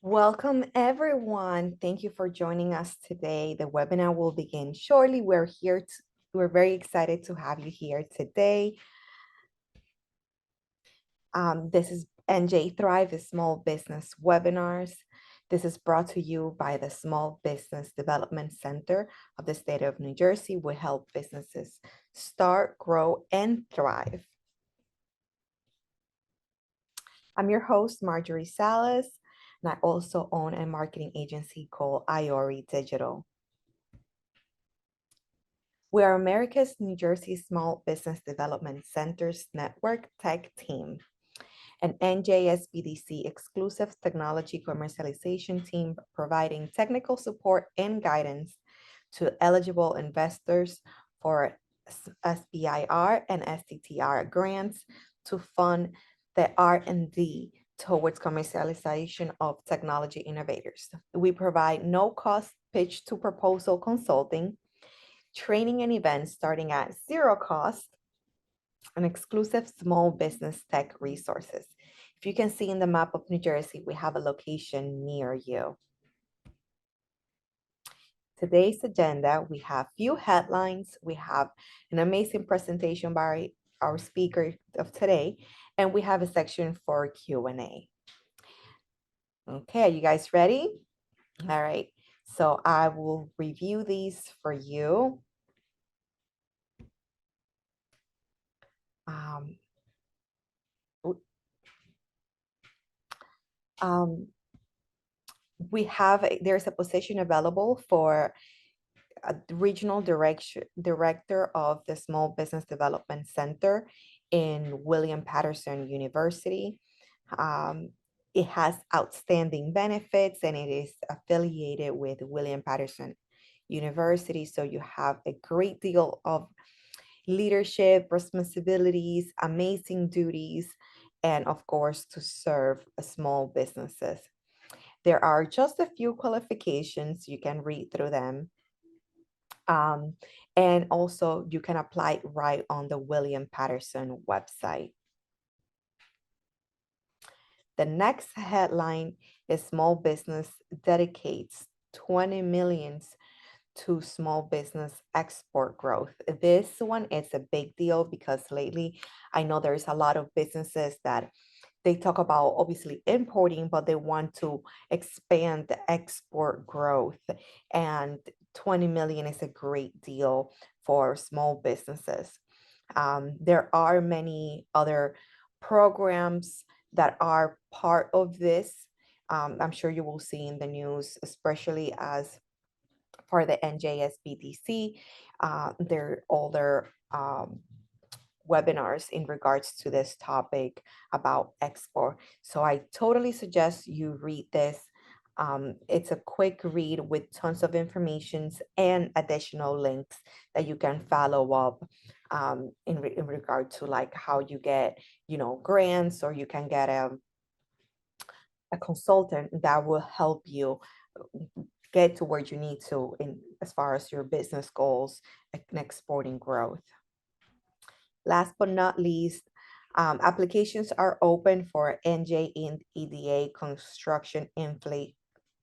Welcome, everyone. Thank you for joining us today. The webinar will begin shortly. We're very excited to have you here today. This is NJ Thrive, the Small Business Webinars. This is brought to you by the Small Business Development Center of the state of New Jersey. We help businesses start, grow, and thrive. I'm your host, Marjorie Salas, and I also own a marketing agency called Iori Digital. We are America's New Jersey Small Business Development Center's network tech team, an NJSBDC exclusive technology commercialization team providing technical support and guidance to eligible investors for SBIR and STTR grants to fund the R&D towards commercialization of technology innovators. We provide no-cost pitch to proposal consulting, training and events starting at zero cost, and exclusive small business tech resources. If you can see in the map of New Jersey, we have a location near you. Today's agenda, we have few headlines, we have an amazing presentation by our speaker of today, and we have a section for Q&A. Okay, are you guys ready? All right, so I will review these for you. There's a position available for a regional director of the Small Business Development Center in William Patterson University. It has outstanding benefits and it is affiliated with William Patterson University. So you have a great deal of leadership, responsibilities, amazing duties, and of course, to serve small businesses. There are just a few qualifications. You can read through them. And also you can apply right on the William Patterson website. The next headline is small business dedicates 20 million to small business export growth. This one is a big deal because lately I know there's a lot of businesses that they talk about obviously importing, but they want to expand the export growth, and 20 million is a great deal for small businesses. There are many other programs that are part of this. I'm sure you will see in the news, especially as for the NJSBDC, there are other webinars in regards to this topic about export. So I totally suggest you read this. It's a quick read with tons of information and additional links that you can follow up in regard to like how you get, grants, or you can get a consultant that will help you get to where you need to in as far as your business goals and exporting growth. Last but not least, applications are open for NJEDA Construction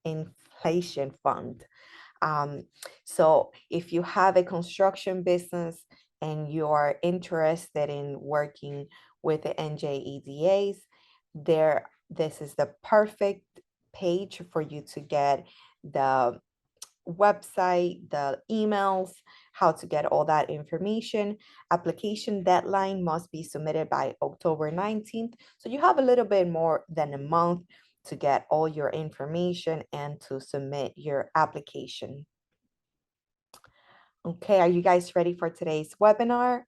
Inflation Fund. So if you have a construction business and you are interested in working with the NJEDAs, this is the perfect page for you to get the website, the emails, how to get all that information. Application deadline must be submitted by October 19th. So you have a little bit more than a month to get all your information and to submit your application. Okay, are you guys ready for today's webinar?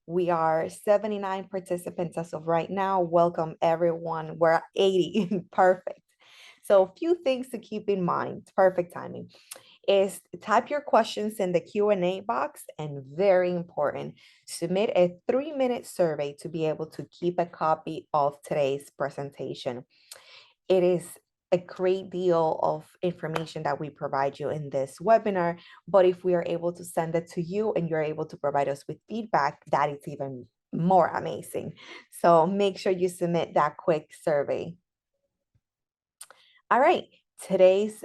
We are 79 participants as of right now. Welcome everyone. We're at 80, perfect. So a few things to keep in mind, perfect timing, is type your questions in the Q&A box, and very important, submit a 3-minute survey to be able to keep a copy of today's presentation. It is a great deal of information that we provide you in this webinar, but if we are able to send it to you and you're able to provide us with feedback, that is even more amazing. So make sure you submit that quick survey. All right, today's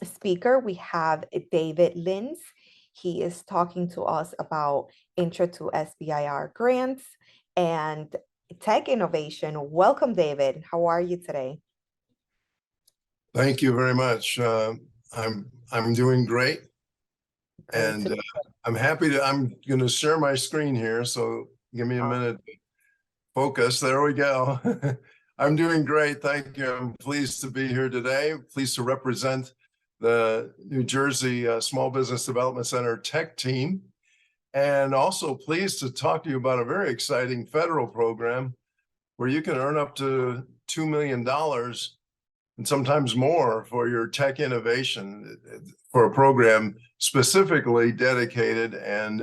speaker, we have David Linz. He is talking to us about Intro to SBIR grants and tech innovation. Welcome, David. How are you today? Thank you very much. I'm doing great, Great and to I'm happy to. I'm going to share my screen here, so give me a minute. Focus. There we go. I'm doing great. Thank you. I'm pleased to be here today. Pleased to represent the New Jersey Small Business Development Center Tech team, and also pleased to talk to you about a very exciting federal program where you can earn up to $2 million and sometimes more for your tech innovation for a program specifically dedicated and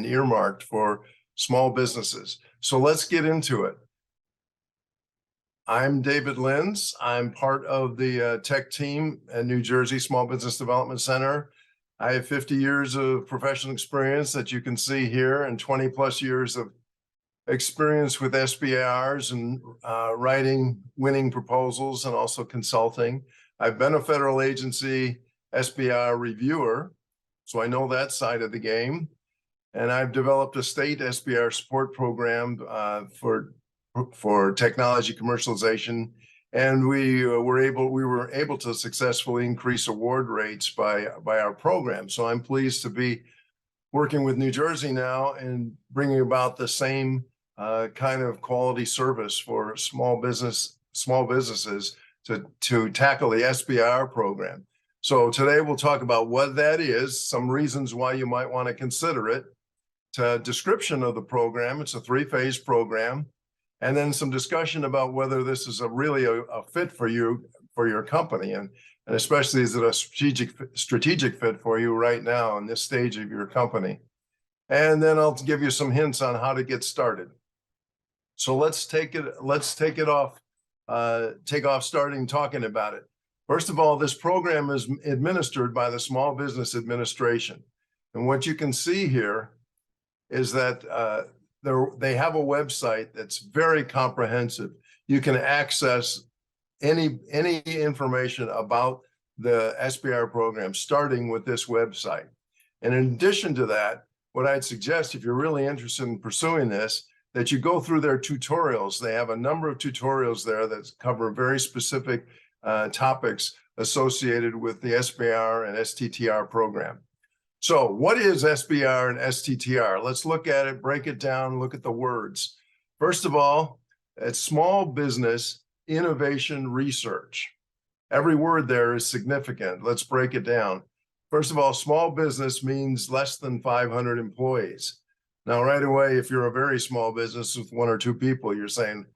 earmarked for small businesses. So let's get into it. I'm David Linz. I'm part of the tech team at New Jersey Small Business Development Center. I have 50 years of professional experience that you can see here and 20 plus years of experience with SBIRs and writing winning proposals and also consulting. I've been a federal agency SBIR reviewer, so I know that side of the game. And I've developed a state SBIR support program for technology commercialization. And we were able to successfully increase award rates by our program. So I'm pleased to be working with New Jersey now and bringing about the same kind of quality service for small businesses to tackle the SBIR program. So today we'll talk about what that is, some reasons why you might want to consider it, to description of the program. It's a 3-phase program, and then some discussion about whether this is really a fit for you, for your company, and especially is it a strategic fit for you right now in this stage of your company. And then I'll give you some hints on how to get started. So let's take off starting talking about it. First of all, this program is administered by the Small Business Administration. And what you can see here is that they have a website that's very comprehensive. You can access any information about the SBIR program starting with this website. And in addition to that, what I'd suggest, if you're really interested in pursuing this, that you go through their tutorials. They have a number of tutorials there that cover very specific topics associated with the SBIR and STTR program. So what is SBIR and STTR? Let's look at it, break it down, look at the words. First of all, it's Small Business Innovation Research. Every word there is significant. Let's break it down. First of all, small business means less than 500 employees. Now, right away, if you're a very small business with 1 or 2 people, you're saying,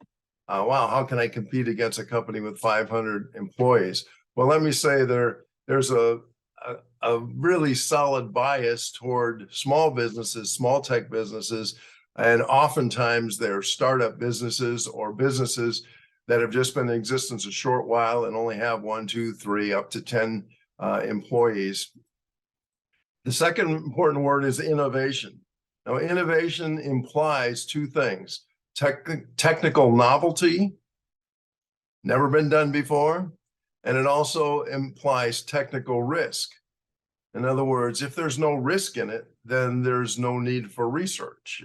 wow, how can I compete against a company with 500 employees? Well, let me say there's a really solid bias toward small businesses, small tech businesses, and oftentimes they're startup businesses or businesses that have just been in existence a short while and only have 1, 2, 3, up to 10 employees. The second important word is innovation. Now, innovation implies 2 things: technical novelty, never been done before, and it also implies technical risk. In other words, if there's no risk in it, then there's no need for research.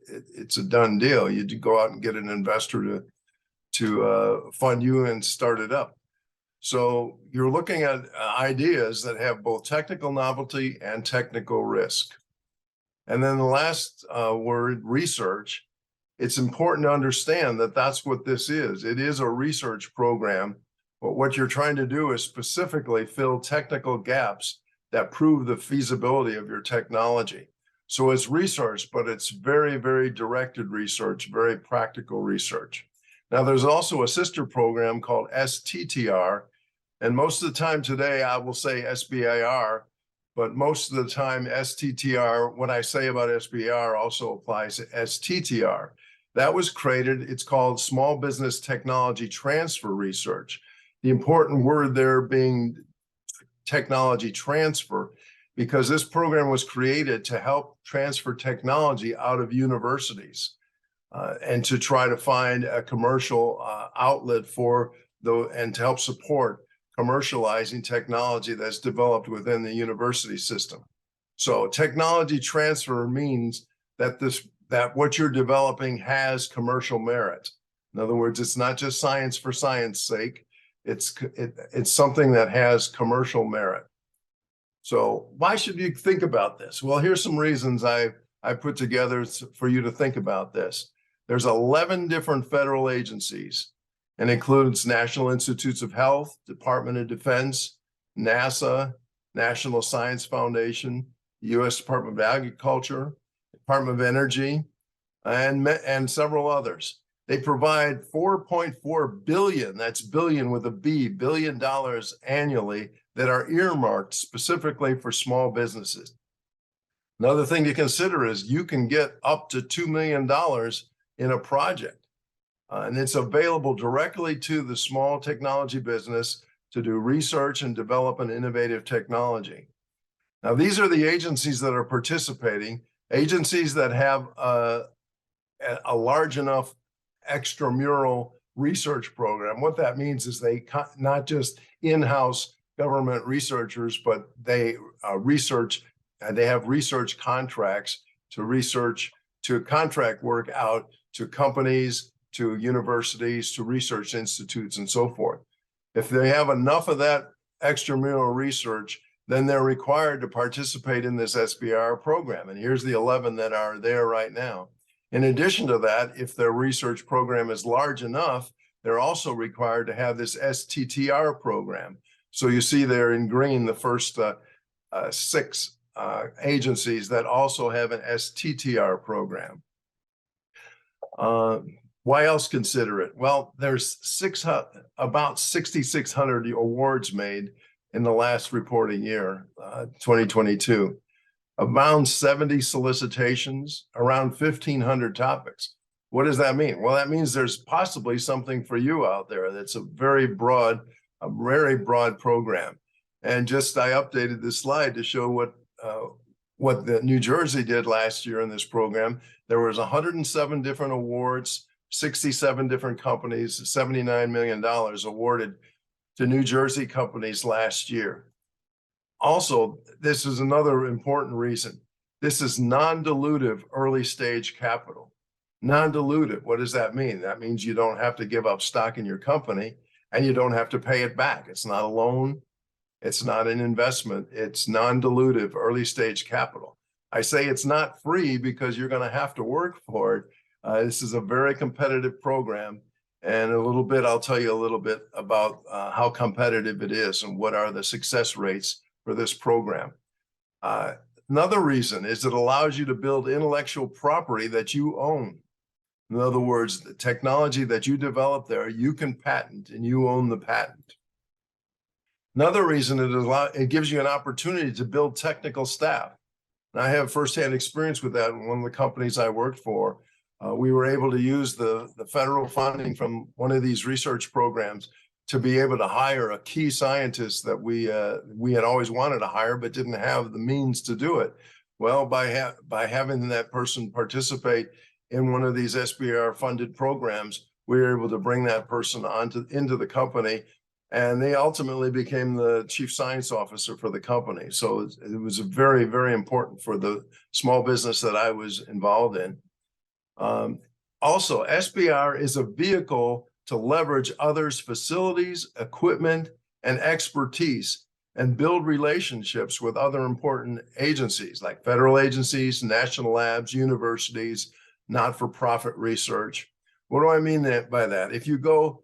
It's a done deal. You go out and get an investor to fund you and start it up. So you're looking at ideas that have both technical novelty and technical risk. And then the last word, research. It's important to understand that that's what this is. It is a research program, but what you're trying to do is specifically fill technical gaps that prove the feasibility of your technology. So it's research, but it's very, very directed research, very practical research. Now, there's also a sister program called STTR, and most of the time today I will say SBIR, but most of the time STTR, what I say about SBIR also applies to STTR. That was created, it's called Small Business Technology Transfer Research. The important word there being technology transfer, because this program was created to help transfer technology out of universities and to try to find a commercial outlet for and to help support commercializing technology that's developed within the university system. So technology transfer means that what you're developing has commercial merit. In other words, it's not just science for science sake. It's something that has commercial merit. So why should you think about this? Well, here's some reasons I put together for you to think about this. There's 11 different federal agencies, and includes National Institutes of Health, Department of Defense, NASA, National Science Foundation, U.S. Department of Agriculture, Department of Energy, and several others. They provide $4.4 billion, that's billion with a B, $1 billion annually that are earmarked specifically for small businesses. Another thing to consider is you can get up to $2 million in a project, and it's available directly to the small technology business to do research and develop an innovative technology. Now, these are the agencies that are participating, agencies that have a large enough extramural research program. What that means is they not just in-house government researchers, but they they have research contracts to contract work out to companies, to universities, to research institutes, and so forth. If they have enough of that extramural research, then they're required to participate in this SBIR program. And here's the 11 that are there right now. In addition to that, if their research program is large enough, they're also required to have this STTR program. So you see there in green, the first 6 agencies that also have an STTR program. Why else consider it? Well, there's about 6,600 awards made in the last reporting year, 2022. Around 70 solicitations, around 1,500 topics. What does that mean? Well, that means there's possibly something for you out there. That's a very broad program. And just I updated this slide to show what the New Jersey did last year in this program. There was 107 different awards, 67 different companies, $79 million awarded to New Jersey companies last year. Also, this is another important reason. This is non-dilutive early stage capital. Non-dilutive, what does that mean? That means you don't have to give up stock in your company and you don't have to pay it back. It's not a loan. It's not an investment. It's non-dilutive early stage capital. I say it's not free because you're going to have to work for it. This is a very competitive program. And I'll tell you a little bit about how competitive it is and what are the success rates for this program. Another reason is it allows you to build intellectual property that you own. In other words, the technology that you develop there, you can patent and you own the patent. Another reason it gives you an opportunity to build technical staff. And I have firsthand experience with that in one of the companies I worked for. We were able to use the federal funding from one of these research programs to be able to hire a key scientist that we had always wanted to hire, but didn't have the means to do it. Well, by having that person participate in one of these SBIR funded programs, we were able to bring that person into the company, and they ultimately became the chief science officer for the company. So it was very, very important for the small business that I was involved in. Also, SBIR is a vehicle to leverage others' facilities, equipment, and expertise and build relationships with other important agencies like federal agencies, national labs, universities, not-for-profit research. What do I mean by that? If you go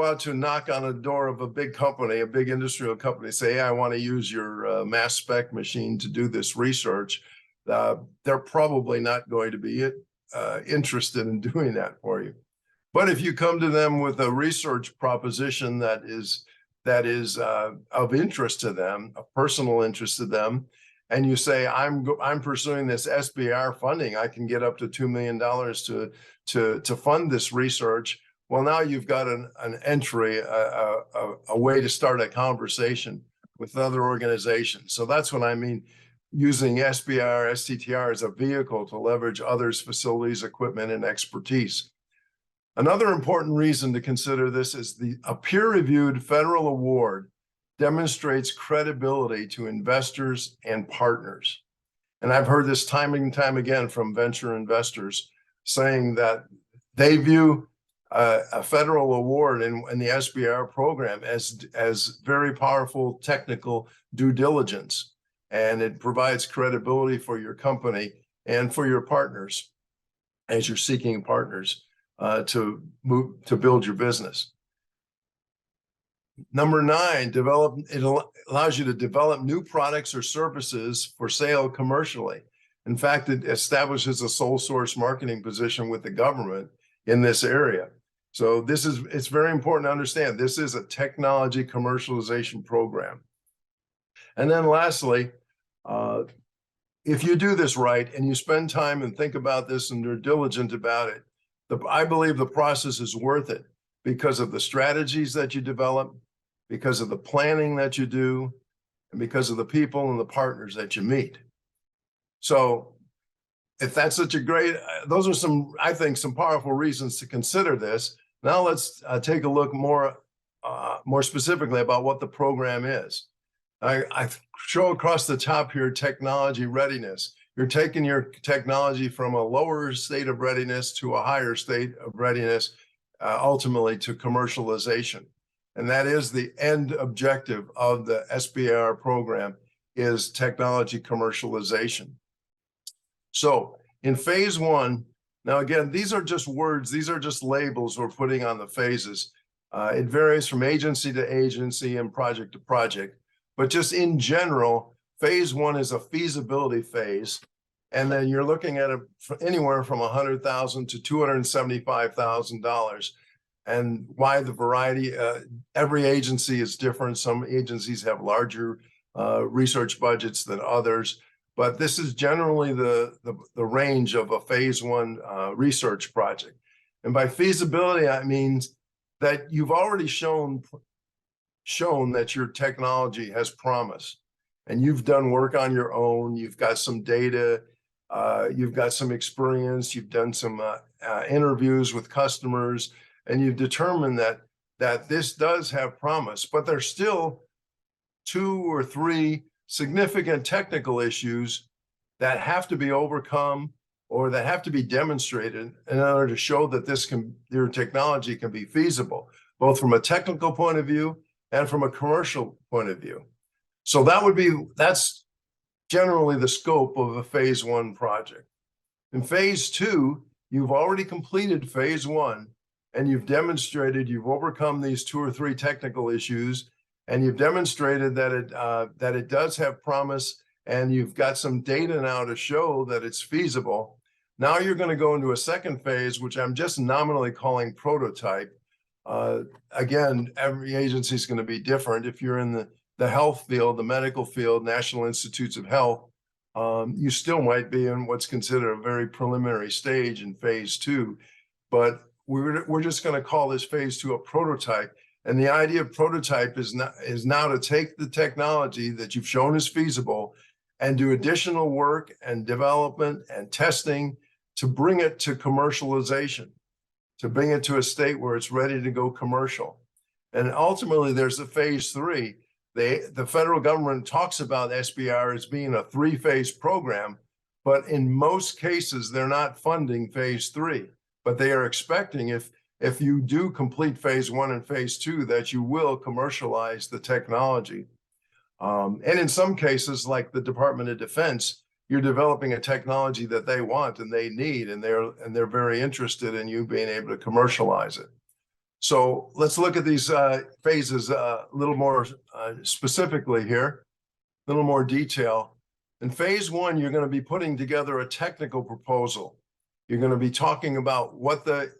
out to knock on a door of a big company, a big industrial company, say, hey, I want to use your mass spec machine to do this research, they're probably not going to be interested in doing that for you. But if you come to them with a research proposition that is of interest to them, a personal interest to them, and you say, I'm pursuing this SBIR funding, I can get up to $2 million to fund this research. Well, now you've got an entry, a way to start a conversation with other organizations. So that's what I mean, using SBIR, STTR as a vehicle to leverage others' facilities, equipment, and expertise. Another important reason to consider this is a peer-reviewed federal award demonstrates credibility to investors and partners. And I've heard this time and time again from venture investors saying that they view a federal award in the SBIR program as very powerful technical due diligence, and it provides credibility for your company and for your partners as you're seeking partners to build your business. Number 9, it allows you to develop new products or services for sale commercially. In fact, it establishes a sole source marketing position with the government in this area. So it's very important to understand this is a technology commercialization program. And then lastly, if you do this right and you spend time and think about this and you're diligent about it, I believe the process is worth it because of the strategies that you develop, because of the planning that you do, and because of the people and the partners that you meet. So if that's such a great, those are some, I think, some powerful reasons to consider this. Now let's take a look more specifically about what the program is. I show across the top here, technology readiness. You're taking your technology from a lower state of readiness to a higher state of readiness, ultimately to commercialization. And that is the end objective of the SBIR program, is technology commercialization. So in phase 1, now again, these are just words, these are just labels we're putting on the phases. It varies from agency to agency and project to project, but just in general, phase 1 is a feasibility phase. And then you're looking at anywhere from $100,000 to $275,000. And why the variety? Every agency is different. Some agencies have larger research budgets than others, but this is generally the range of a phase 1 research project. And by feasibility, I mean that you've already shown that your technology has promise, and you've done work on your own. You've got some data, you've got some experience, you've done some interviews with customers, and you've determined that this does have promise, but there's still 2 or 3 significant technical issues that have to be overcome or that have to be demonstrated in order to show that your technology can be feasible, both from a technical point of view and from a commercial point of view. So that's generally the scope of a phase 1 project. In phase 2, you've already completed phase 1, and you've demonstrated you've overcome these 2 or 3 technical issues, and you've demonstrated that it does have promise, and you've got some data now to show that it's feasible. Now you're going to go into a second phase, which I'm just nominally calling prototype. Again, every agency is going to be different. If you're in the health field, the medical field, National Institutes of Health, you still might be in what's considered a very preliminary stage in phase 2, but we're just going to call this phase 2 a prototype. And the idea of prototype is now to take the technology that you've shown is feasible and do additional work and development and testing to bring it to commercialization, to bring it to a state where it's ready to go commercial. And ultimately, there's a phase 3. The federal government talks about SBIR as being a 3-phase program, but in most cases, they're not funding phase 3. But they are expecting if you do complete phase 1 and phase 2, that you will commercialize the technology. And in some cases, like the Department of Defense, you're developing a technology that they want and they need, and they're very interested in you being able to commercialize it. So let's look at these phases a little more specifically here, a little more detail. In phase 1, you're going to be putting together a technical proposal. You're going to be talking about what the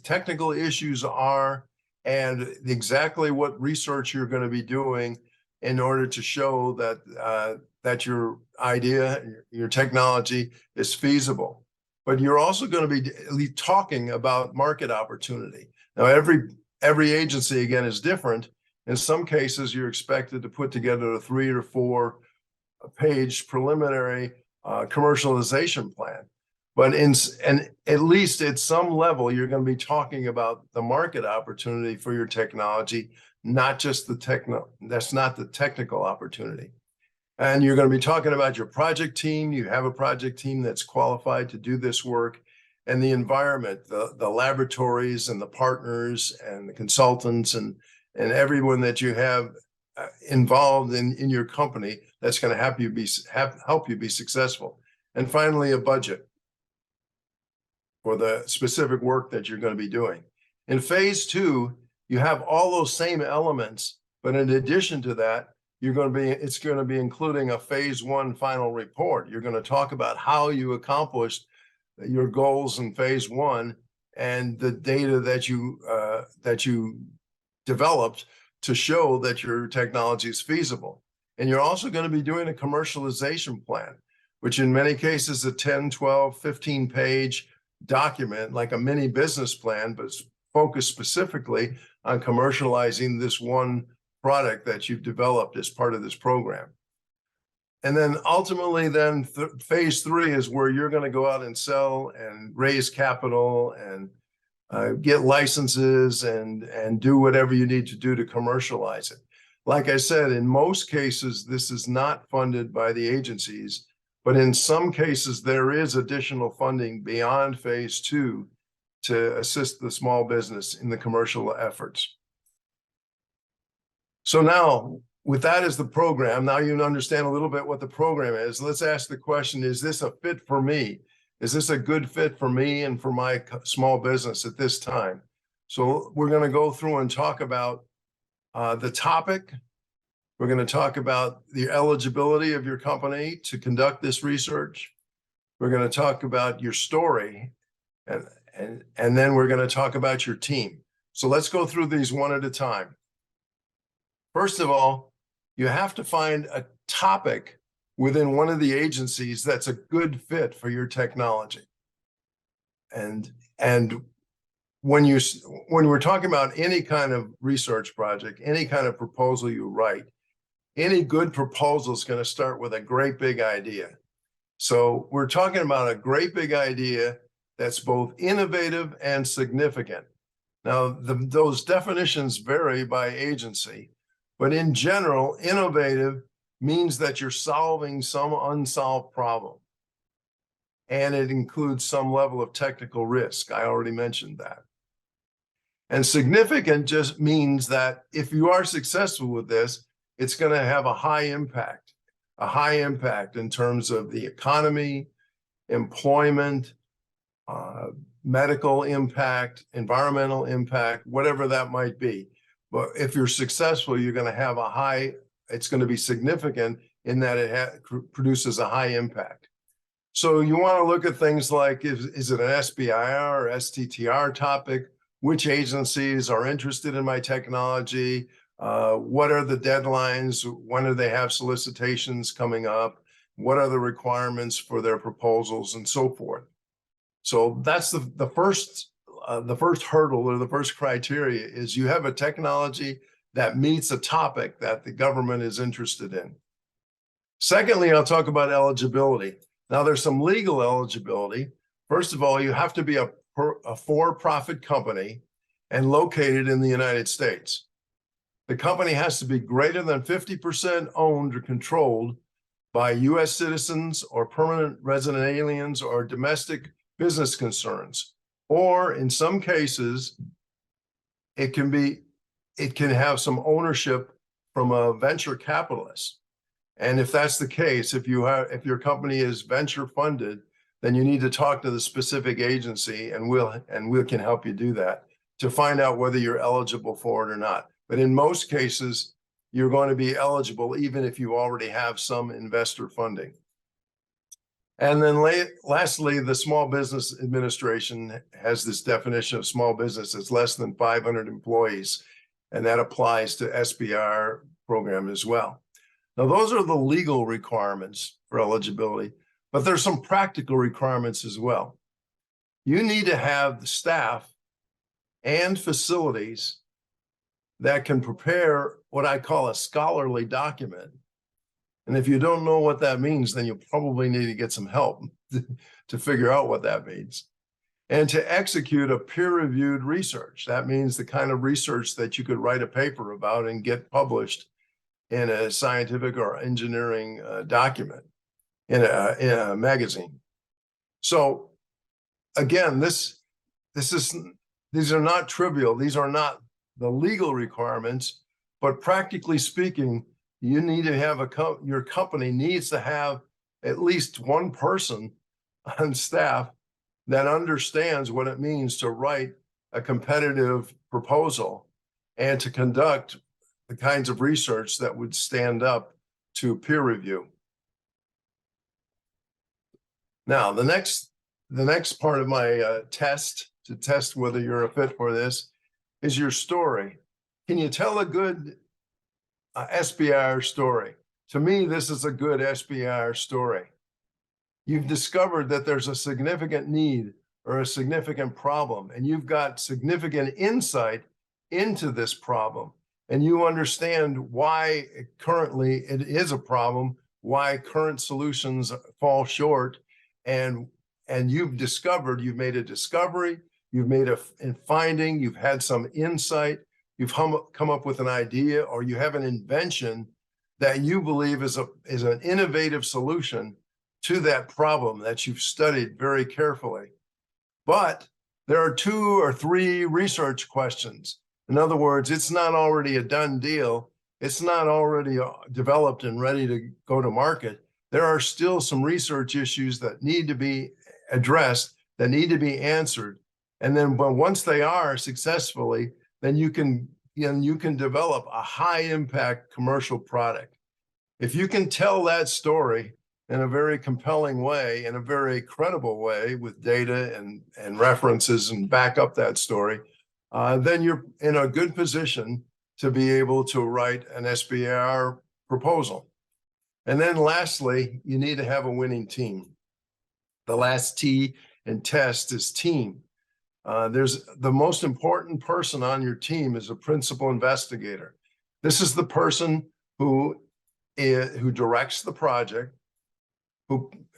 technical issues are and exactly what research you're going to be doing in order to show that your idea, your technology is feasible. But you're also going to be talking about market opportunity. Now, every agency, again, is different. In some cases, you're expected to put together a 3 or 4 page preliminary commercialization plan. But and at least at some level, you're going to be talking about the market opportunity for your technology, not just that's not the technical opportunity. And you're going to be talking about your project team. You have a project team that's qualified to do this work, and the environment, the laboratories and the partners and the consultants and everyone that you have involved in your company that's going to help you be successful. And finally, a budget for the specific work that you're going to be doing. In phase 2, you have all those same elements, but in addition to that, it's going to be including a phase 1 final report. You're going to talk about how you accomplished your goals in phase 1 and the data that you developed to show that your technology is feasible. And you're also going to be doing a commercialization plan, which in many cases is a 10, 12, 15-page document, like a mini business plan, but focused specifically on commercializing this one product that you've developed as part of this program. And then ultimately phase 3 is where you're going to go out and sell and raise capital and get licenses and do whatever you need to do to commercialize it. Like I said, in most cases, this is not funded by the agencies, but in some cases, there is additional funding beyond phase 2 to assist the small business in the commercial efforts. So now, with that as the program, now you understand a little bit what the program is. Let's ask the question, is this a fit for me? Is this a good fit for me and for my small business at this time? So we're going to go through and talk about the topic. We're going to talk about the eligibility of your company to conduct this research. We're going to talk about your story, and then we're going to talk about your team. So let's go through these one at a time. First of all, you have to find a topic within one of the agencies that's a good fit for your technology. And when we're talking about any kind of research project, any kind of proposal you write, any good proposal is going to start with a great big idea. So we're talking about a great big idea that's both innovative and significant. Now, those definitions vary by agency, but in general, innovative means that you're solving some unsolved problem. And it includes some level of technical risk. I already mentioned that. And significant just means that if you are successful with this, it's going to have a high impact in terms of the economy, employment, medical impact, environmental impact, whatever that might be. But if you're successful, you're going to have it's going to be significant in that it produces a high impact. So you want to look at things like, is it an SBIR or STTR topic? Which agencies are interested in my technology? What are the deadlines? When do they have solicitations coming up? What are the requirements for their proposals and so forth? So that's the first hurdle, or the first criteria, is you have a technology that meets a topic that the government is interested in. Secondly, I'll talk about eligibility. Now, there's some legal eligibility. First of all, you have to be a for-profit company and located in the United States. The company has to be greater than 50% owned or controlled by U.S. citizens or permanent resident aliens or domestic business concerns. Or in some cases, it can have some ownership from a venture capitalist. And if that's the case, if your company is venture funded, then you need to talk to the specific agency, and we can help you do that to find out whether you're eligible for it or not. But in most cases, you're going to be eligible even if you already have some investor funding. And then lastly, the Small Business Administration has this definition of small business as less than 500 employees, and that applies to SBIR program as well. Now, those are the legal requirements for eligibility, but there's some practical requirements as well. You need to have the staff and facilities that can prepare what I call a scholarly document. And if you don't know what that means, then you probably need to get some help to figure out what that means. And to execute a peer-reviewed research. That means the kind of research that you could write a paper about and get published in a scientific or engineering document in a magazine. So again, these are not trivial. These are not the legal requirements, but practically speaking, you need to have your company needs to have at least one person on staff that understands what it means to write a competitive proposal and to conduct the kinds of research that would stand up to peer review. Now, the next part of my test to test whether you're a fit for this is your story. Can you tell a good SBIR story? To me, this is a good SBIR story. You've discovered that there's a significant need or a significant problem, and you've got significant insight into this problem, and you understand why currently it is a problem, why current solutions fall short, and you've made a discovery, you've made a finding, you've had some insight, you've come up with an idea, or you have an invention that you believe is an innovative solution to that problem that you've studied very carefully. But there are 2 or 3 research questions. In other words, it's not already a done deal. It's not already developed and ready to go to market. There are still some research issues that need to be addressed, that need to be answered. And then once they are successfully, then you can develop a high impact commercial product. If you can tell that story in a very compelling way, in a very credible way with data and references and back up that story, then you're in a good position to be able to write an SBIR proposal. And then lastly, you need to have a winning team. The last T in test is team. There's the most important person on your team is a principal investigator. This is the person who directs the project,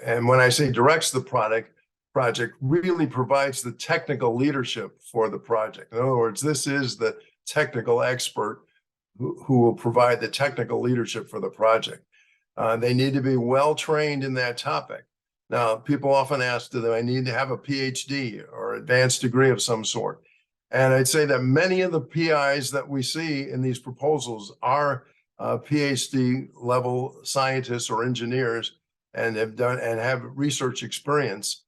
and when I say directs the project really provides the technical leadership for the project. In other words, this is the technical expert who will provide the technical leadership for the project. They need to be well trained in that topic. Now, people often ask, do I need to have a PhD or advanced degree of some sort? And I'd say that many of the PIs that we see in these proposals are PhD level scientists or engineers and have research experience.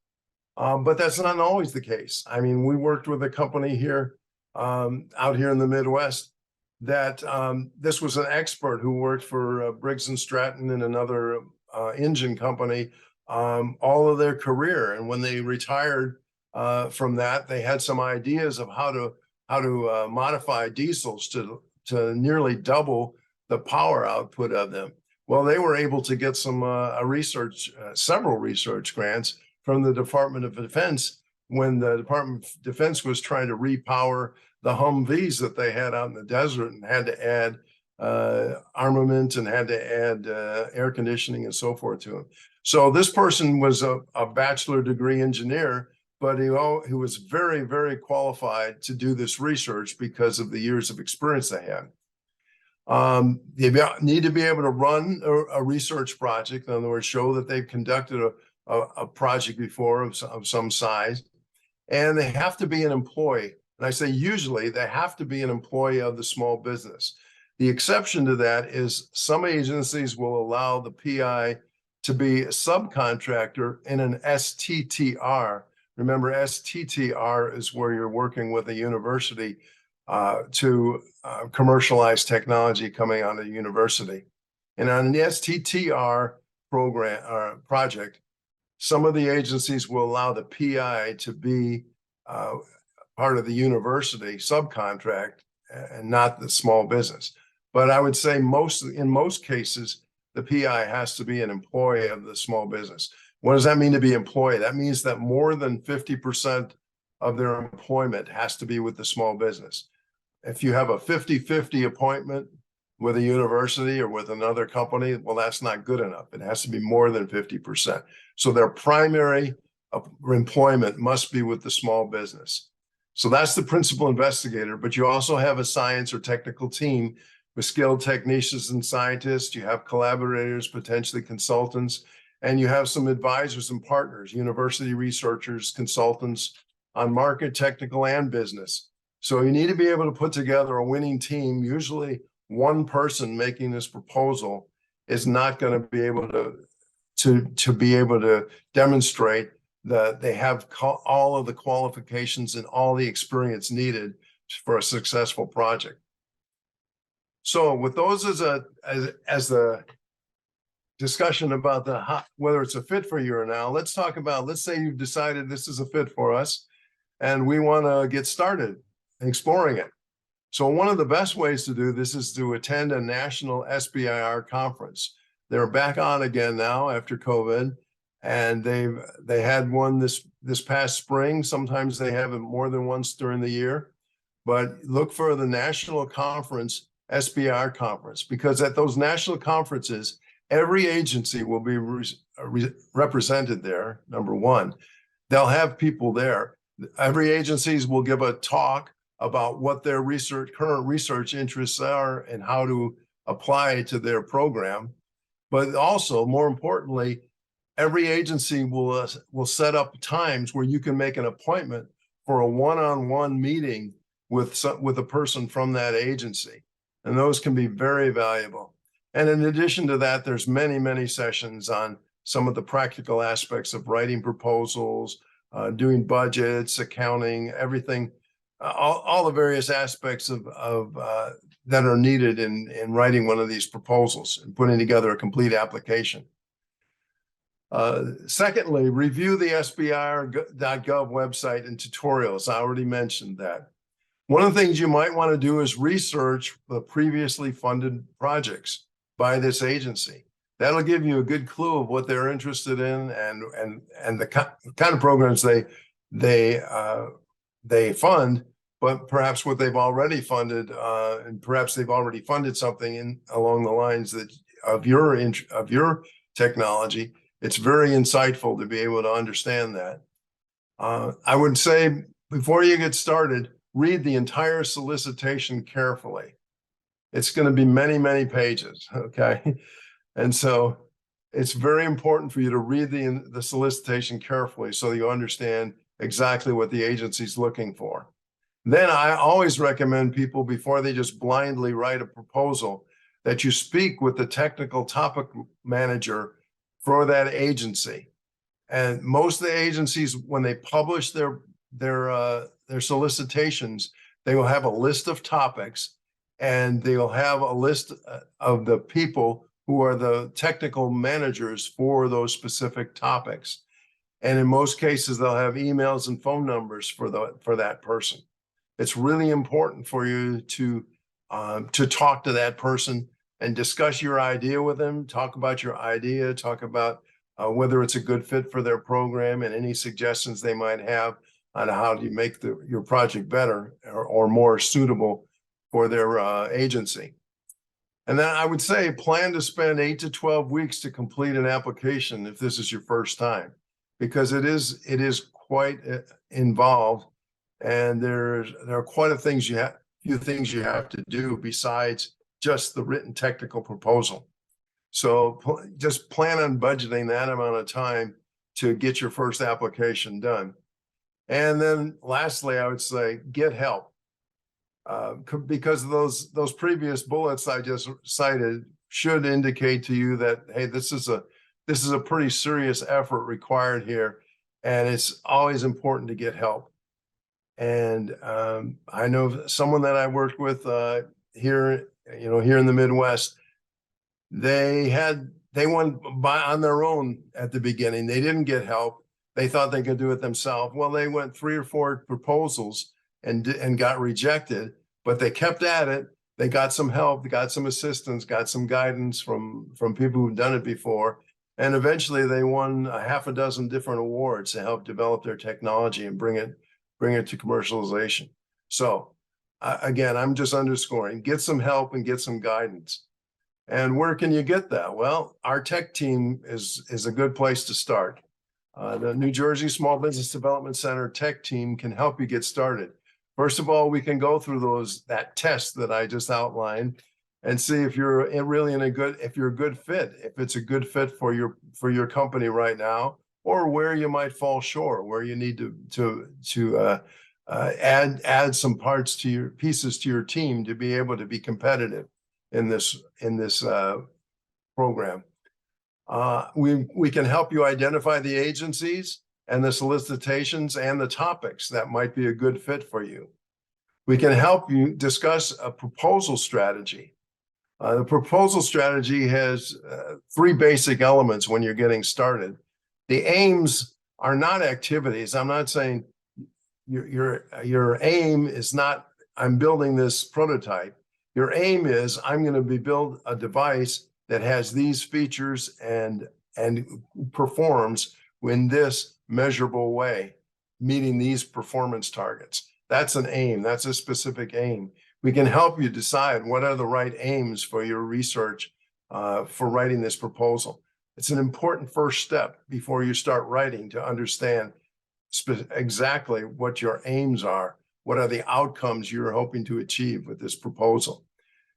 But that's not always the case. I mean, we worked with a company here out here in the Midwest that this was an expert who worked for Briggs & Stratton and another engine company all of their career. And when they retired from that, they had some ideas of how to modify diesels to nearly double the power output of them. Well, they were able to get some several research grants from the Department of Defense when the Department of Defense was trying to repower the Humvees that they had out in the desert and had to add armament and had to add air conditioning and so forth to them. So this person was a bachelor degree engineer, but he was very, very qualified to do this research because of the years of experience they had. You need to be able to run a research project. In other words, show that they've conducted a project before of some size, and they have to be an employee. And I say usually they have to be an employee of the small business. The exception to that is some agencies will allow the PI to be a subcontractor in an STTR. Remember, STTR is where you're working with a university to commercialize technology coming out of the university. And on the STTR program or project, some of the agencies will allow the PI to be part of the university subcontract and not the small business. But I would say in most cases, the PI has to be an employee of the small business. What does that mean to be employee? That means that more than 50% of their employment has to be with the small business. If you have a 50-50 appointment with a university or with another company, well, that's not good enough. It has to be more than 50%. So their primary employment must be with the small business. So that's the principal investigator, but you also have a science or technical team with skilled technicians and scientists. You have collaborators, potentially consultants, and you have some advisors and partners, university researchers, consultants on market, technical, and business. So you need to be able to put together a winning team. Usually one person making this proposal is not going to be able to be able to demonstrate that they have all of the qualifications and all the experience needed for a successful project. So with those as the discussion about whether it's a fit for you or now, let's talk about, let's say you've decided this is a fit for us and we want to get started exploring it. So one of the best ways to do this is to attend a national SBIR conference. They're back on again now after COVID, and they had one this past spring. Sometimes they have it more than once during the year, but look for the national conference, SBIR conference, because at those national conferences, every agency will be represented there. Number one, they'll have people there. Every agencies will give a talk about what their current research interests are and how to apply to their program. But also, more importantly, every agency will set up times where you can make an appointment for a one-on-one meeting with a person from that agency. And those can be very valuable. And in addition to that, there's many, many sessions on some of the practical aspects of writing proposals, doing budgets, accounting, everything, all the various aspects of that are needed in writing one of these proposals and putting together a complete application. Secondly, review the SBIR.gov website and tutorials. I already mentioned that. One of the things you might want to do is research the previously funded projects by this agency. That'll give you a good clue of what they're interested in and the kind of programs they fund, but perhaps what they've already funded, and perhaps they've already funded something along the lines of your technology. It's very insightful to be able to understand that. I would say before you get started, read the entire solicitation carefully. It's going to be many, many pages, okay? And so it's very important for you to read the solicitation carefully so you understand exactly what the agency's looking for. Then I always recommend people, before they just blindly write a proposal, that you speak with the technical topic manager for that agency. And most of the agencies, when they publish their solicitations, they will have a list of topics, and they'll have a list of the people who are the technical managers for those specific topics. And in most cases, they'll have emails and phone numbers for that person. It's really important for you to talk to that person and discuss your idea with them, talk about your idea, talk about whether it's a good fit for their program and any suggestions they might have on how do you make your project better or more suitable for their agency. And then I would say plan to spend 8 to 12 weeks to complete an application if this is your first time, because it is quite involved, and there are quite a few things you have to do besides just the written technical proposal. So just plan on budgeting that amount of time to get your first application done. And then lastly, I would say get help. Because those previous bullets I just cited should indicate to you that, hey, this is a pretty serious effort required here, and it's always important to get help. And I know someone that I worked with here in the Midwest. They went on their own at the beginning. They didn't get help. They thought they could do it themselves. Well, they went 3 or 4 proposals and got rejected, but they kept at it. They got some help, they got some assistance, got some guidance from people who've done it before. And eventually they won a half a dozen different awards to help develop their technology and bring it to commercialization. So again, I'm just underscoring, get some help and get some guidance. And where can you get that? Well, our tech team is a good place to start. The New Jersey Small Business Development Center tech team can help you get started. First of all, we can go through that test that I just outlined and see if you're really if you're a good fit, if it's a good fit for your company right now, or where you might fall short, where you need to add some pieces to your team to be able to be competitive in this program. We can help you identify the agencies and the solicitations and the topics that might be a good fit for you. We can help you discuss a proposal strategy. The proposal strategy has three basic elements when you're getting started. The aims are not activities. I'm not saying your aim is not, I'm building this prototype. Your aim is, I'm going to build a device that has these features and performs in this measurable way, meeting these performance targets. That's an aim. That's a specific aim. We can help you decide what are the right aims for your research for writing this proposal. It's an important first step before you start writing to understand exactly what your aims are. What are the outcomes you're hoping to achieve with this proposal?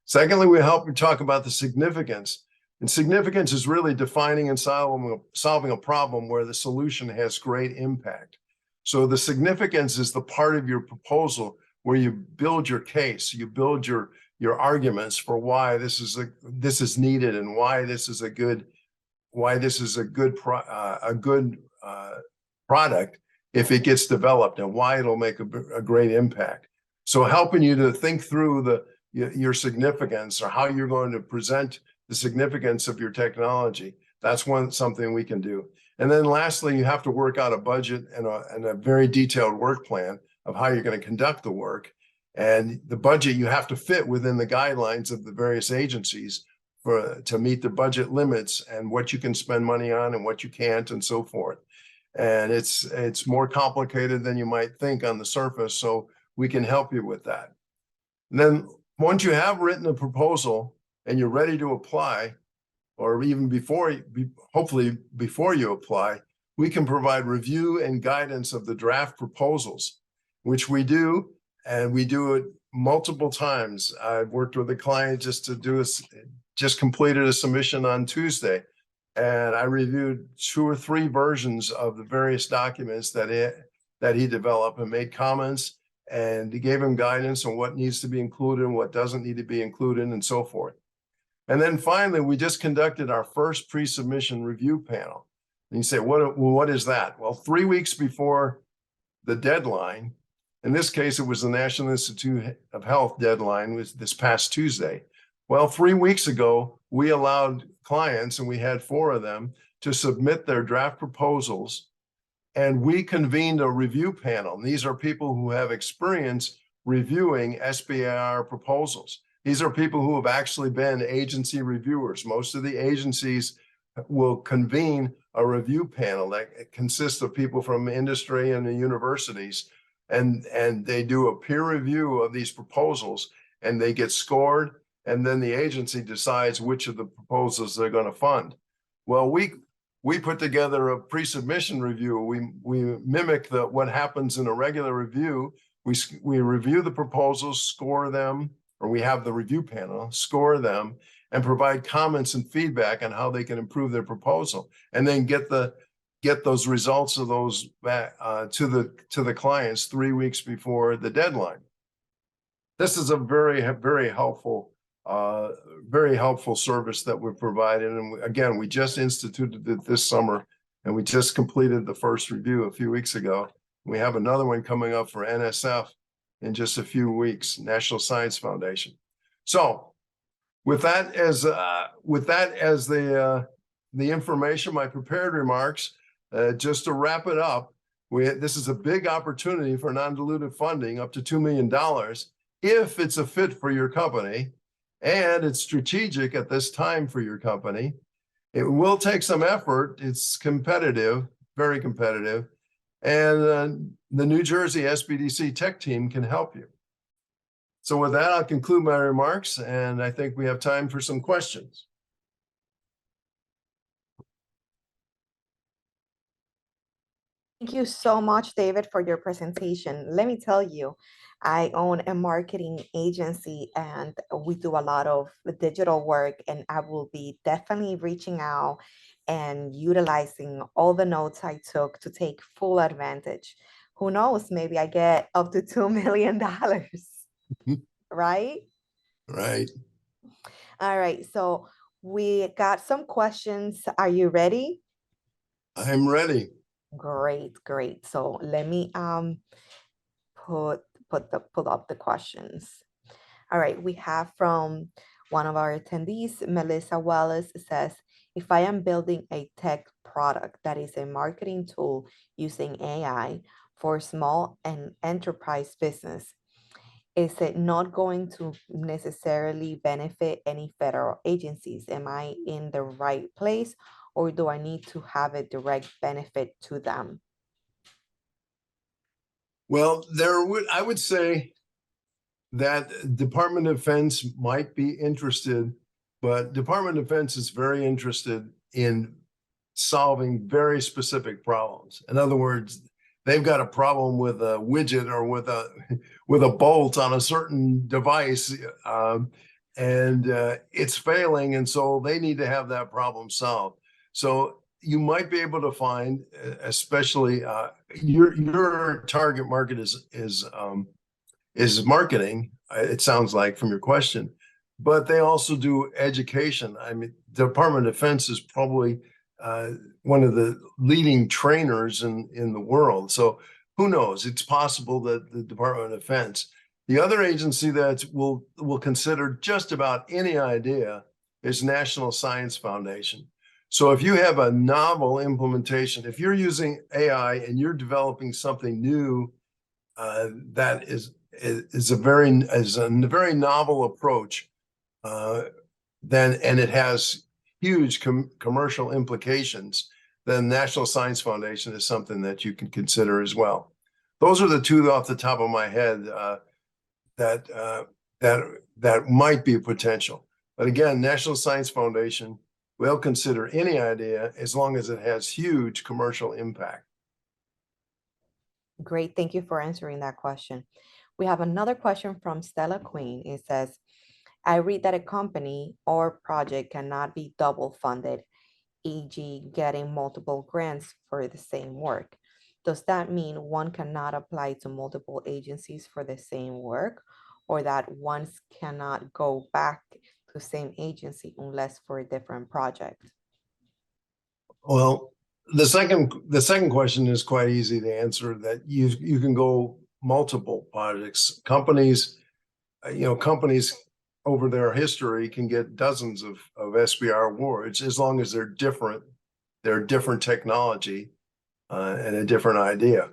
Secondly, we help you talk about the significance. And significance is really defining and solving a problem where the solution has great impact. So the significance is the part of your proposal where you build your case, you build your arguments for why this is needed and why this is a good product if it gets developed, and why it'll make a great impact. So helping you to think through your significance, or how you're going to present the significance of your technology. That's something we can do. And then lastly, you have to work out a budget and a very detailed work plan of how you're going to conduct the work. And the budget, you have to fit within the guidelines of the various agencies to meet the budget limits and what you can spend money on and what you can't, and so forth. And it's more complicated than you might think on the surface, so we can help you with that. And then once you have written a proposal and you're ready to apply, or even hopefully before you apply, we can provide review and guidance of the draft proposals, which we do, and we do it multiple times. I've worked with a client just completed a submission on Tuesday, and I reviewed 2 or 3 versions of the various documents that he developed and made comments, and he gave him guidance on what needs to be included and what doesn't need to be included, and so forth. And then finally, we just conducted our first pre-submission review panel. And you say, what is that? Well, 3 weeks before the deadline, in this case, it was the National Institute of Health deadline, was this past Tuesday. Well, 3 weeks ago, we allowed clients, and we had 4 of them, to submit their draft proposals, and we convened a review panel. And these are people who have experience reviewing SBIR proposals. These are people who have actually been agency reviewers. Most of the agencies will convene a review panel that consists of people from industry and the universities, and they do a peer review of these proposals, and they get scored, and then the agency decides which of the proposals they're going to fund. Well, we put together a pre-submission review. We mimic what happens in a regular review. We review the proposals, score them, or we have the review panel score them and provide comments and feedback on how they can improve their proposal, and then get those results of those back to the clients 3 weeks before the deadline. This is a very helpful service that we're providing. And again, we just instituted it this summer, and we just completed the first review a few weeks ago. We have another one coming up for NSF in just a few weeks, National Science Foundation. So with that as the information, my prepared remarks, just to wrap it up, this is a big opportunity for non-dilutive funding up to $2 million if it's a fit for your company and it's strategic at this time for your company. It will take some effort. It's competitive, very competitive. And the New Jersey SBDC Tech team can help you. So with that, I'll conclude my remarks, and I think we have time for some questions. Thank you so much, David, for your presentation. Let me tell you, I own a marketing agency and we do a lot of digital work, and I will be definitely reaching out and utilizing all the notes I took to take full advantage. Who knows, maybe I get up to $2 million, right? Right. All right, so we got some questions. Are you ready? I'm ready. Great, great. So let me pull up the questions. All right, we have from one of our attendees, Melissa Wallace says, if I am building a tech product that is a marketing tool using AI for small and enterprise business, is it not going to necessarily benefit any federal agencies? Am I in the right place, or do I need to have a direct benefit to them? Well, I would say that Department of Defense might be interested, but Department of Defense is very interested in solving very specific problems. In other words, they've got a problem with a widget or with a bolt on a certain device, and it's failing, and so they need to have that problem solved. So you might be able to find, especially your target market is marketing. It sounds like from your question, but they also do education. I mean, the Department of Defense is probably one of the leading trainers in the world. So who knows? It's possible that the Department of Defense. The other agency that will consider just about any idea is National Science Foundation. So if you have a novel implementation, if you're using AI and you're developing something new that is a very novel approach, then and it has huge commercial implications, then National Science Foundation is something that you can consider as well. Those are the two off the top of my head that might be a potential. But again, National Science Foundation will consider any idea as long as it has huge commercial impact. Great, thank you for answering that question. We have another question from Stella Queen. It says, I read that a company or project cannot be double funded, e.g. getting multiple grants for the same work. Does that mean one cannot apply to multiple agencies for the same work, or that one cannot go back to the same agency unless for a different project? Well, the second question is quite easy to answer, that you can go multiple projects. Companies over their history can get dozens of SBIR awards as long as they're different technology and a different idea.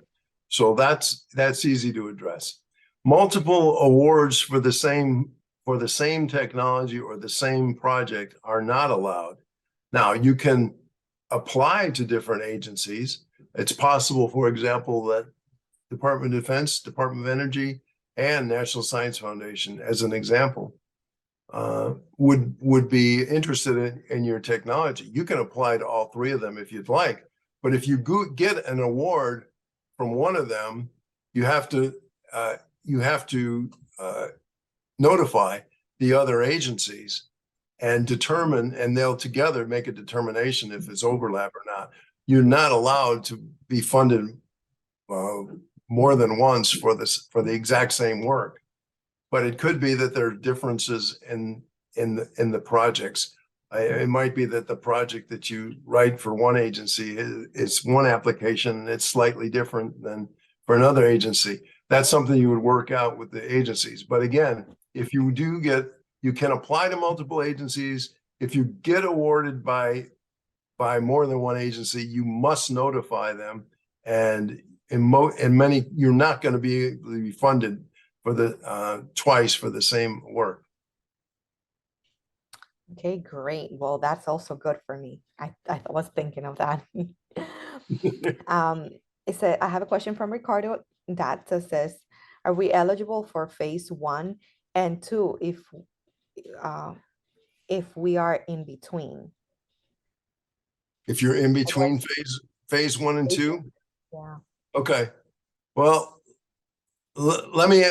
So that's easy to address. Multiple awards for the same technology or the same project are not allowed. Now, you can apply to different agencies. It's possible, for example, that Department of Defense, Department of Energy, and National Science Foundation, as an example, would be interested in your technology. You can apply to all three of them if you'd like, but if you get an award from one of them, you have to notify the other agencies and determine, and they'll together make a determination if it's overlap or not. You're not allowed to be funded more than once for the exact same work, but it could be that there are differences in the projects. It might be that the project that you write for one agency is one application and it's slightly different than for another agency. That's something you would work out with the agencies. But again, if you can apply to multiple agencies. If you get awarded by more than one agency, you must notify them. And in many, you're not going to be able to be funded for twice for the same work. Okay, great. Well, that's also good for me. I was thinking of that. I have a question from Ricardo that says, are we eligible for phase 1 And two, if we are in between. If you're in I between guess phase one and two, yeah. okay. Well, let me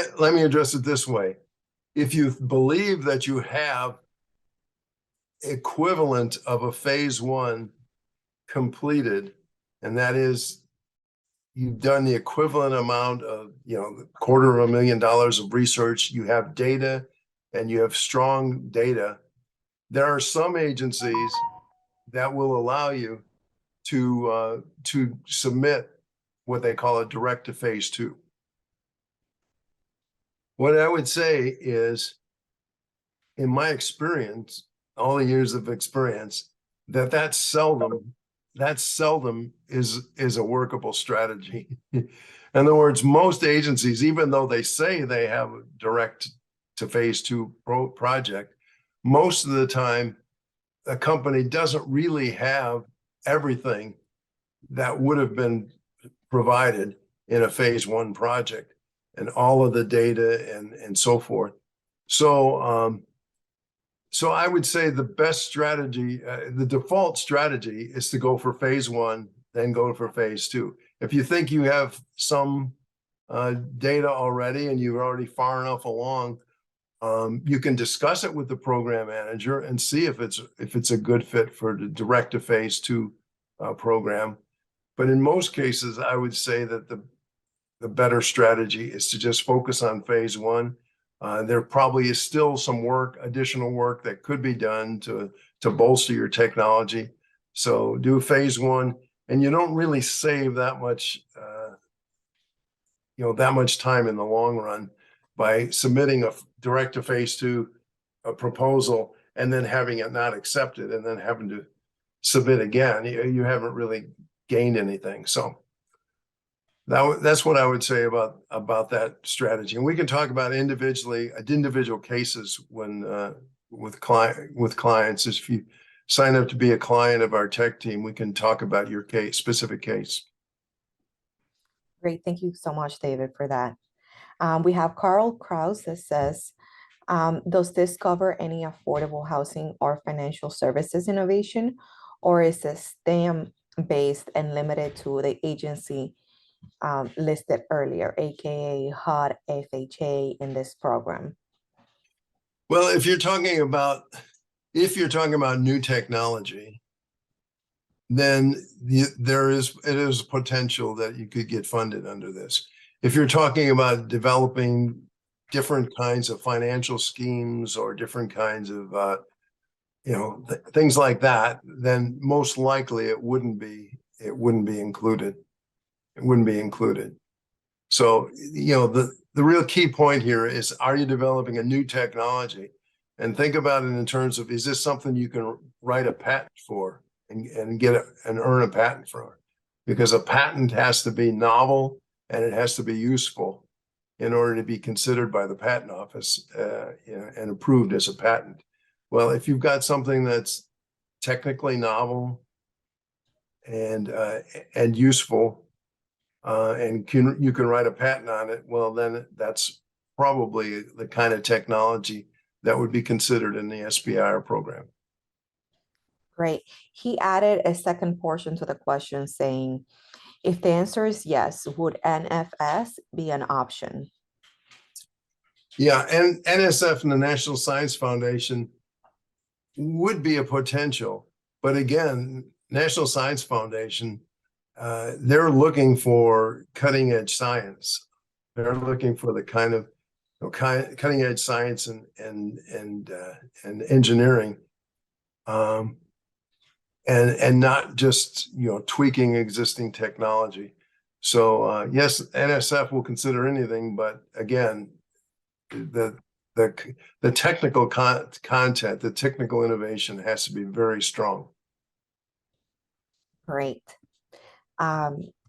address it this way. If you believe that you have equivalent of a phase one completed, and that is you've done the equivalent amount of, $250,000 of research, you have data and you have strong data. There are some agencies that will allow you to submit what they call a direct to phase two. What I would say is, in my experience, all the years of experience, that seldom is a workable strategy. In other words, most agencies, even though they say they have a direct to phase two project, most of the time a company doesn't really have everything that would have been provided in a phase one project and all of the data and so forth. So so I would say the best strategy, the default strategy is to go for phase one, then go for phase two. If you think you have some data already and you're already far enough along, you can discuss it with the program manager and see if it's a good fit for the direct to phase two program. But in most cases, I would say that the better strategy is to just focus on phase one. There probably is still some additional work that could be done to bolster your technology. So do phase one, and you don't really save that much, that much time in the long run by submitting a direct to phase two a proposal and then having it not accepted and then having to submit again. You haven't really gained anything. So that's what I would say about that strategy. And we can talk about individual cases when with clients. If you sign up to be a client of our tech team, we can talk about your specific case. Great. Thank you so much, David, for that. We have Carl Kraus that says, does this cover any affordable housing or financial services innovation, or is this STEM-based and limited to the agency listed earlier, aka HUD, FHA in this program? Well, if you're talking about new technology, then it is potential that you could get funded under this. If you're talking about developing different kinds of financial schemes or different kinds of things like that, then most likely it wouldn't be included. It wouldn't be included. So the real key point here is, are you developing a new technology? And think about it in terms of, is this something you can write a patent for and get and earn a patent for? Because a patent has to be novel and it has to be useful in order to be considered by the patent office and approved as a patent. Well, if you've got something that's technically novel and useful, and you can write a patent on it, well, then that's probably the kind of technology that would be considered in the SBIR program. Great. He added a second portion to the question saying, if the answer is yes, would NFS be an option? Yeah, and NSF and the National Science Foundation would be a potential. But again, National Science Foundation, they're looking for cutting edge science. They're looking for the kind of cutting edge science and engineering, and not just tweaking existing technology. So yes, NSF will consider anything, but again, the technical content, the technical innovation has to be very strong. Great.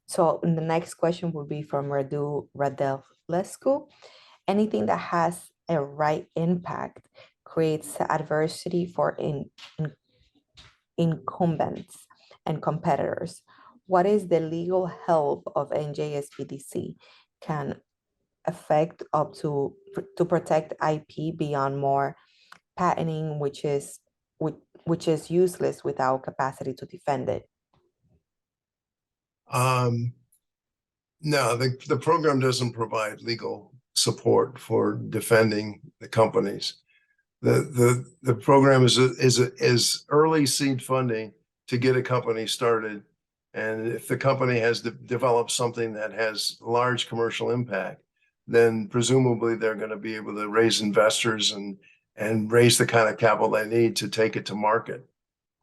So the next question will be from Radu Radelescu. Anything that has a right impact creates adversity for incumbents and competitors. What is the legal help of NJSBDC can effect up to protect IP beyond more patenting, which is useless without capacity to defend it. No, the program doesn't provide legal support for defending the companies. The program is early seed funding to get a company started. And if the company has developed something that has large commercial impact, then presumably they're going to be able to raise investors and raise the kind of capital they need to take it to market.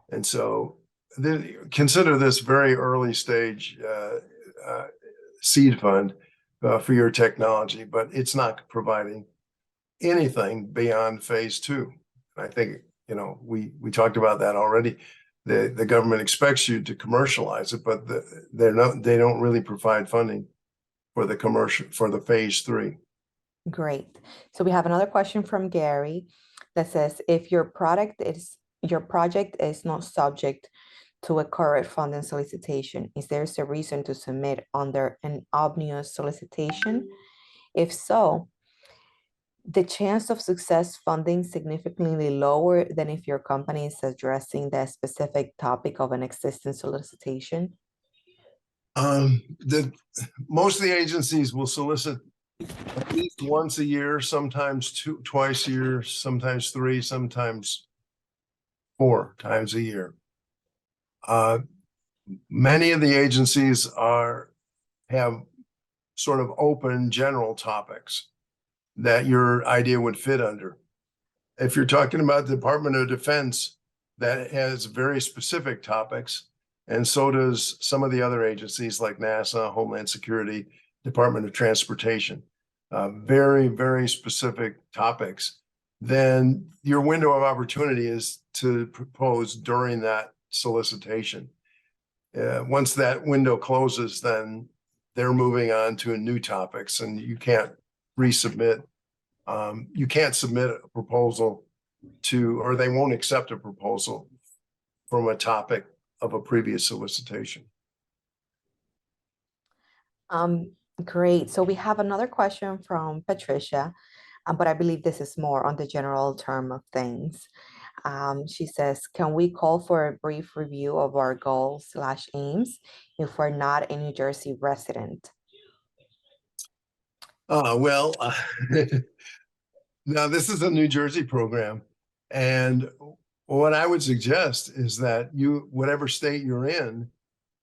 And so consider this very early stage seed fund for your technology, but it's not providing anything beyond phase 2. I think, we talked about that already. The government expects you to commercialize it, but they don't really provide funding for the phase 3. Great. So we have another question from Gary that says, if your project is not subject to a current funding solicitation, is there a reason to submit under an omnibus solicitation? If so, the chance of success funding significantly lower than if your company is addressing the specific topic of an existing solicitation? Most of the agencies will solicit at least once a year, sometimes twice a year, sometimes 3, sometimes 4 times a year. Many of the agencies have sort of open general topics that your idea would fit under. If you're talking about the Department of Defense, that has very specific topics, and so does some of the other agencies like NASA, Homeland Security, Department of Transportation. Very, very specific topics. Then your window of opportunity is to propose during that solicitation. Once that window closes, then they're moving on to new topics, and you can't resubmit. You can't submit a proposal or they won't accept a proposal from a topic of a previous solicitation. Great. So we have another question from Patricia, but I believe this is more on the general term of things. She says, can we call for a brief review of our goals/aims if we're not a New Jersey resident? Well, now this is a New Jersey program. And what I would suggest is that whatever state you're in,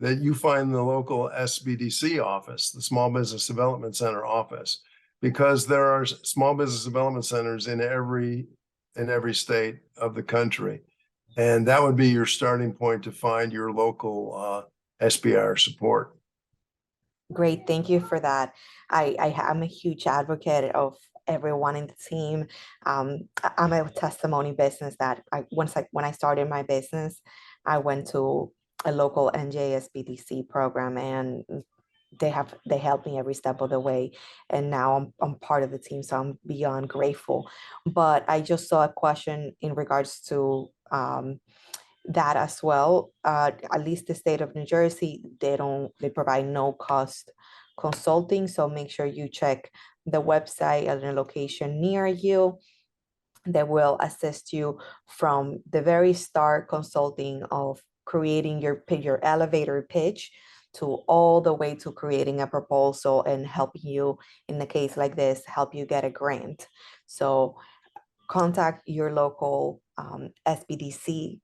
that you find the local SBDC office, the Small Business Development Center office, because there are small business development centers in every state of the country. And that would be your starting point to find your local SBIR support. Great, thank you for that. I'm a huge advocate of everyone in the team. I'm a testimony business that when I started my business, I went to a local NJSBDC program, and they helped me every step of the way. And now I'm part of the team, so I'm beyond grateful. But I just saw a question in regards to that as well. At least the state of New Jersey, they provide no cost consulting. So make sure you check the website at a location near you that will assist you from the very start consulting of creating your elevator pitch to all the way to creating a proposal and helping you, in a case like this, help you get a grant. So contact your local SBDC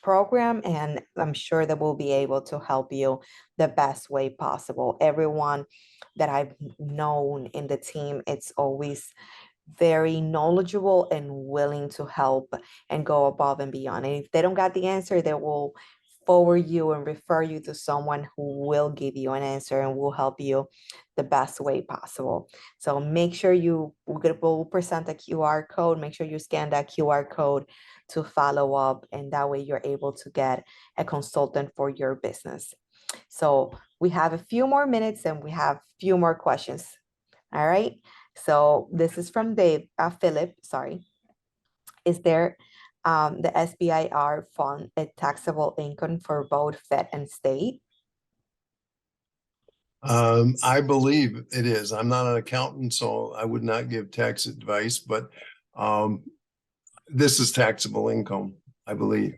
program, and I'm sure that we'll be able to help you the best way possible. Everyone that I've known in the team, it's always very knowledgeable and willing to help and go above and beyond. And if they don't got the answer, they will forward you and refer you to someone who will give you an answer and will help you the best way possible. So make sure we'll present a QR code. Make sure you scan that QR code to follow up, and that way you're able to get a consultant for your business. So we have a few more minutes and we have a few more questions. All right. So this is from Philip, sorry. Is there the SBIR fund a taxable income for both fed and state? I believe it is. I'm not an accountant, so I would not give tax advice, but this is taxable income, I believe.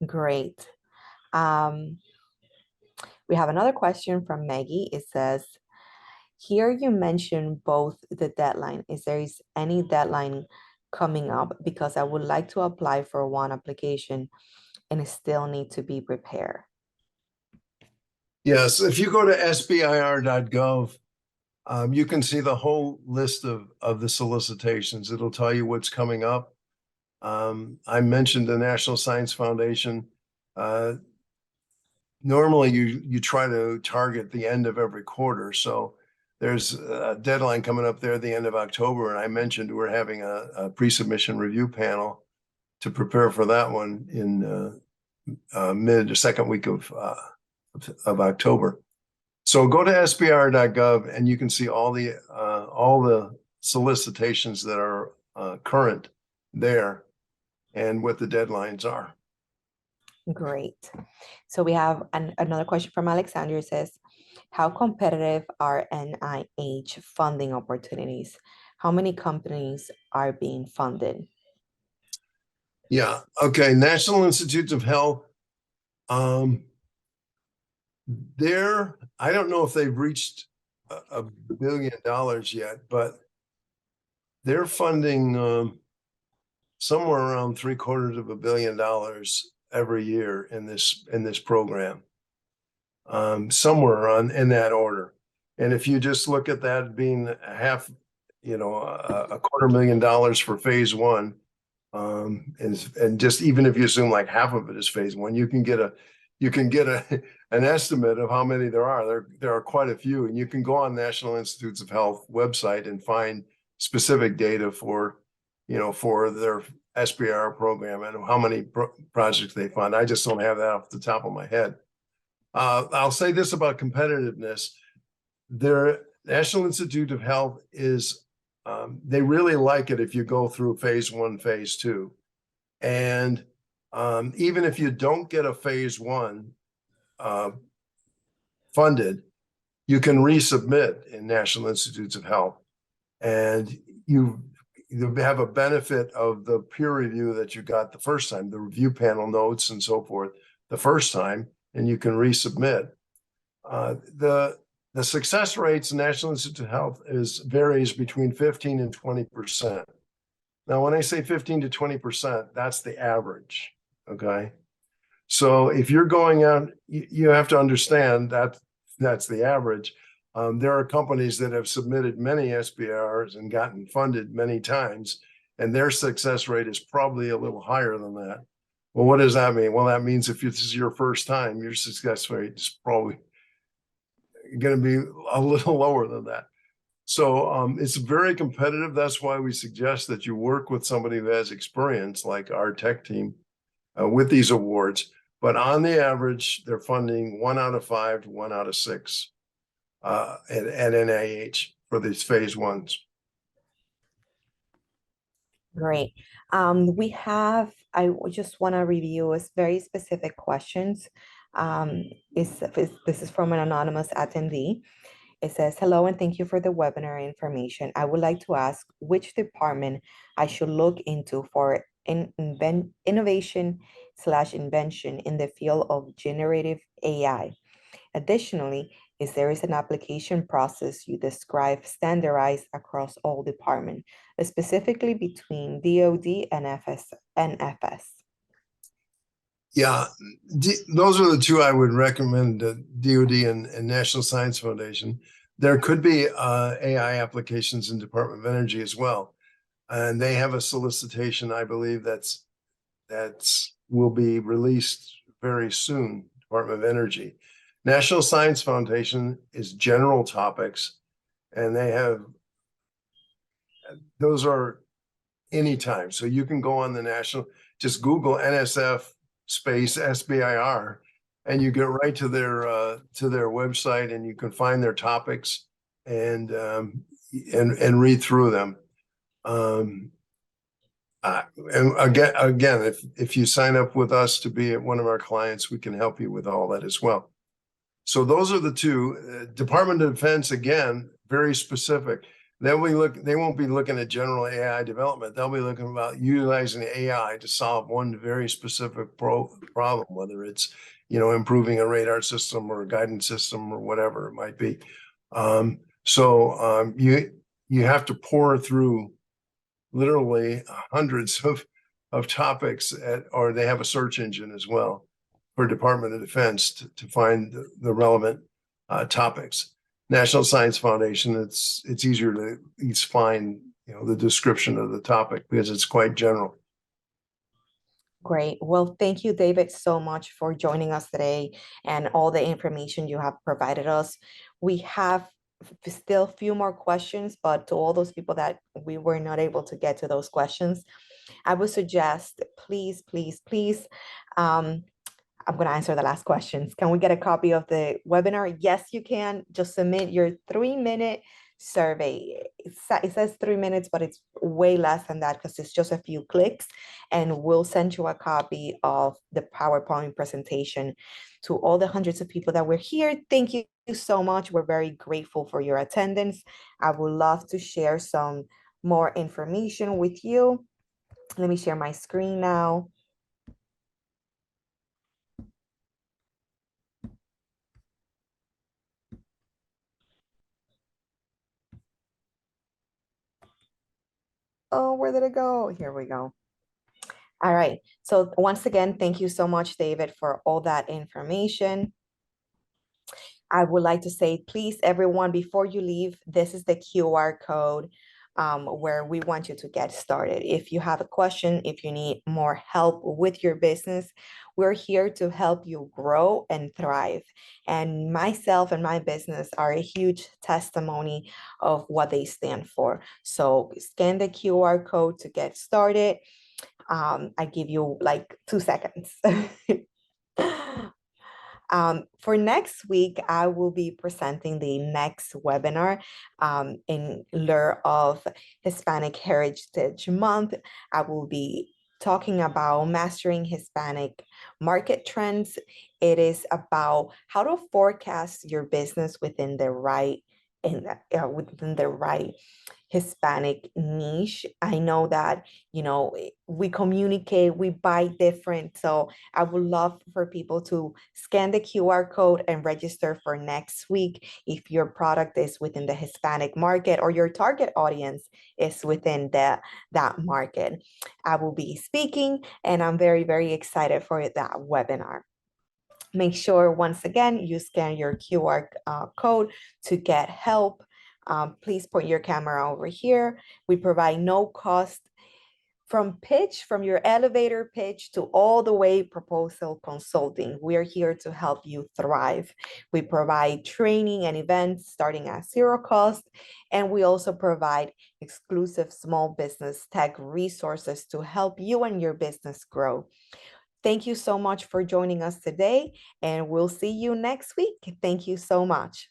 Great. Um, we have another question from Maggie. It says, here you mentioned both the deadline. Is there any deadline coming up? Because I would like to apply for one application and it still need to be prepared. Yes, if you go to SBIR.gov, you can see the whole list of the solicitations. It'll tell you what's coming up. I mentioned the National Science Foundation. Normally you try to target the end of every quarter. So there's a deadline coming up there at the end of October. And I mentioned we're having a pre-submission review panel to prepare for that one in mid or second week of October. So go to SBIR.gov and you can see all the solicitations that are current there and what the deadlines are. Great. So we have another question from Alexander. It says, how competitive are NIH funding opportunities? How many companies are being funded? Yeah. Okay. National Institutes of Health. I don't know if they've reached $1 billion yet, but they're funding somewhere around $750 million every year in this program, somewhere in that order. And if you just look at that being half, $250,000 for phase one, and just even if you assume like half of it is phase one, you can get an estimate of how many there are. There are quite a few, and you can go on National Institutes of Health website and find specific data for their SBIR program and how many projects they fund. I just don't have that off the top of my head. I'll say this about competitiveness. Their National Institute of Health is, they really like it if you go through phase one, phase two. And even if you don't get a phase one funded, you can resubmit in National Institutes of Health. And you have a benefit of the peer review that you got the first time, the review panel notes and so forth, the first time, and you can resubmit. The success rates in National Institute of Health varies between 15 and 20%. Now, when I say 15 to 20%, that's the average, okay? So if you're going out, you have to understand that that's the average. There are companies that have submitted many SBIRs and gotten funded many times, and their success rate is probably a little higher than that. Well, what does that mean? Well, that means if this is your first time, your success rate is probably going to be a little lower than that. So it's very competitive. That's why we suggest that you work with somebody who has experience, like our tech team, with these awards. But on the average, they're funding 1 out of 5 to 1 out of 6 at NIH for these phase ones. Great. I just want to review very specific questions. This is from an anonymous attendee. It says, hello, and thank you for the webinar information. I would like to ask which department I should look into for innovation/invention in the field of generative AI. Additionally, is there an application process you describe standardized across all departments, specifically between DoD and FS? Yeah, those are the two I would recommend, DoD and National Science Foundation. There could be AI applications in Department of Energy as well. And they have a solicitation, I believe, that's will be released very soon, Department of Energy. National Science Foundation is general topics, and those are anytime. So you can go on the national, just Google NSF space SBIR, and you get right to their website, and you can find their topics and read through them. And again, if you sign up with us to be one of our clients, we can help you with all that as well. So those are the two. Department of Defense, again, very specific. Then they won't be looking at general AI development. They'll be looking about utilizing AI to solve one very specific problem, whether it's, improving a radar system or a guidance system or whatever it might be. You have to pour through literally hundreds of topics or they have a search engine as well for Department of Defense to find the relevant topics. National Science Foundation, it's easier to at least find the description of the topic because it's quite general. Great. Well, thank you, David, so much for joining us today and all the information you have provided us. We have still a few more questions, but to all those people that we were not able to get to those questions, I would suggest, please, please, please, I'm going to answer the last questions. Can we get a copy of the webinar? Yes, you can. Just submit your 3-minute survey. It says 3 minutes, but it's way less than that because it's just a few clicks, and we'll send you a copy of the PowerPoint presentation. To all the hundreds of people that were here, thank you so much. We're very grateful for your attendance. I would love to share some more information with you. Let me share my screen now. Oh, where did it go? Here we go. All right. So once again, thank you so much, David, for all that information. I would like to say, please, everyone, before you leave, this is the QR code where we want you to get started. If you have a question, if you need more help with your business, we're here to help you grow and thrive. And myself and my business are a huge testimony of what they stand for. So scan the QR code to get started. I give you like 2 seconds. For next week, I will be presenting the next webinar in lieu of Hispanic Heritage Month. I will be talking about mastering Hispanic market trends. It is about how to forecast your business within the right Hispanic niche. I know that, we communicate, we buy different. So I would love for people to scan the QR code and register for next week if your product is within the Hispanic market or your target audience is within that market. I will be speaking and I'm very, very excited for that webinar. Make sure, once again, you scan your QR code to get help. Please point your camera over here. We provide no cost from your elevator pitch to all the way proposal consulting. We are here to help you thrive. We provide training and events starting at 0 cost. And we also provide exclusive small business tech resources to help you and your business grow. Thank you so much for joining us today, and we'll see you next week. Thank you so much.